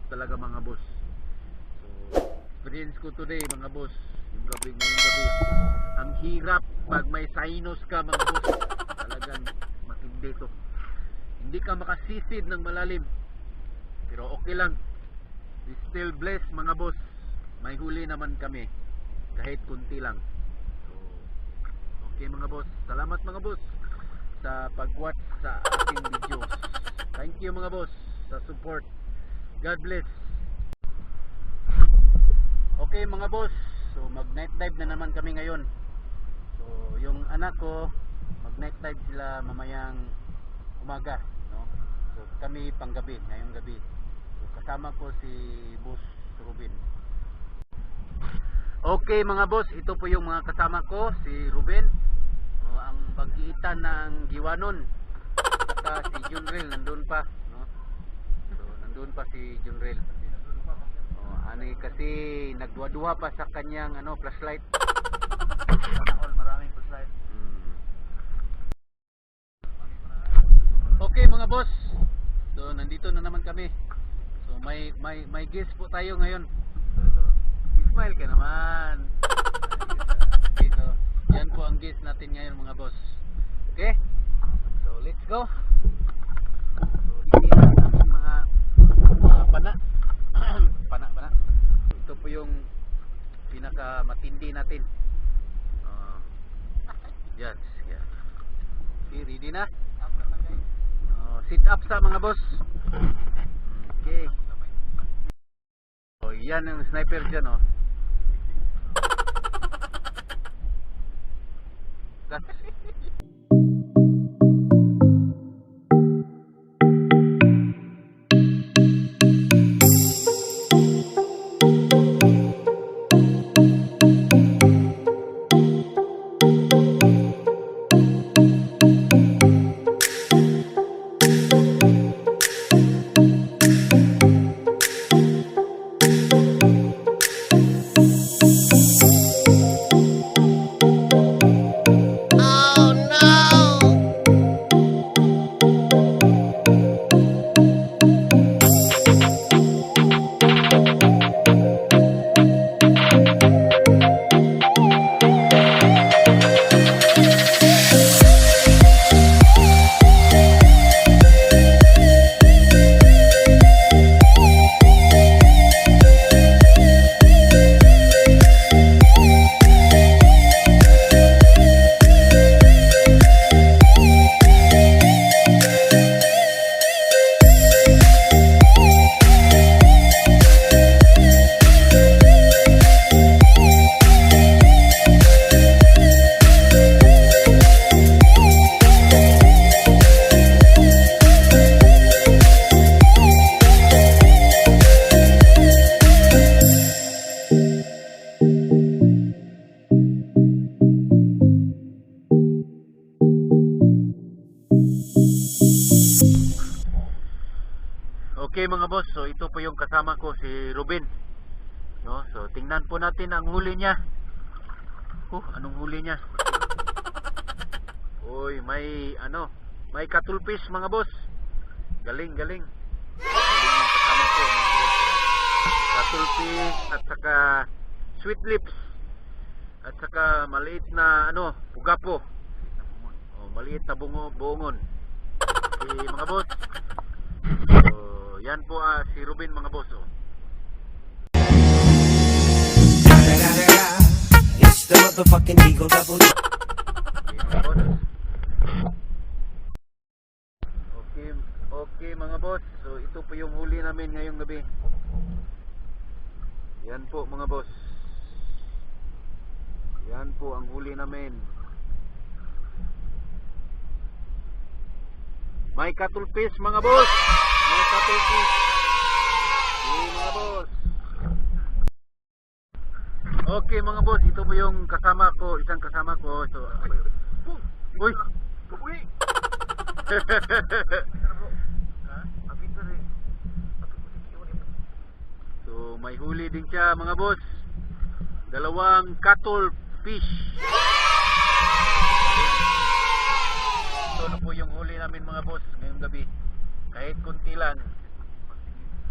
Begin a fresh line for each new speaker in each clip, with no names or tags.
talaga mga boss. So experience ko today mga boss, yung gabi ngayong gabi, ang hirap pag may sinus ka mga boss. Talagang matindi to, hindi ka makasisid ng malalim, pero okay lang, we still blessed mga boss. May huli naman kami kahit kunti lang. So okay mga boss, salamat mga boss sa pag-watch sa ating videos. Thank you mga boss sa support. God bless. Okay mga boss, so mag night dive na naman kami ngayon. So yung anak ko mag night dive sila mamayang umaga, no? So kami panggabi, ngayong gabi. So kasama ko si Boss Ruben. Okay mga boss, ito po yung mga kasama ko, si Ruben, ang pag-iitan ng Giwanon, saka si Junril nandun pa, no? So nandun pa si Junril. Ano kasi nagduwa-duwa pa sa kanyang flashlight. Maraming flashlight. Okay mga boss, so nandito na naman kami. So may guest po tayo ngayon. So, smile ka naman. Okay, so yan po ang guest natin ngayon mga boss. Okay, so let's go. So hindi na namin mga pana. pana. Ito po yung pinaka matindi natin. Yes. Okay, ready na? Sit up sa mga boss. Okay. So yan yung sniper dyan, oh. Okay mga boss, so ito po yung kasama ko, si Ruben, no? So tingnan po natin ang huli niya. Anong huli niya? Uy, may cuttlefish mga boss. Galing yung kasama ko mga boss. Cuttlefish at saka sweet lips at saka maliit na pugapo. Maliit na bungon. Okay mga boss. So yan po si Ruben mga boss.
It's the motherfucking Eagle Double.
Okay mga boss. Okay mga boss. So ito po yung huli namin ngayong gabi. Yan po mga boss. Yan po ang huli namin. May cuttlefish mga boss. May cuttlefish. Okay mga boss. Okay mga boss, ito po yung kasama ko, isang kasama ko. So uy. Uy. So may huli din siya mga boss. Dalawang cuttlefish. Ito na po yung huli namin mga boss ngayong gabi. Kahit kunti lang.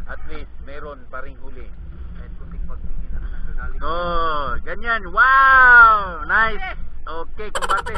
At least meron pa ring huli.
Kahit kunting pagtingin na nagagaling.
Oh, ganyan. Wow! Nice. Okay, kumbate.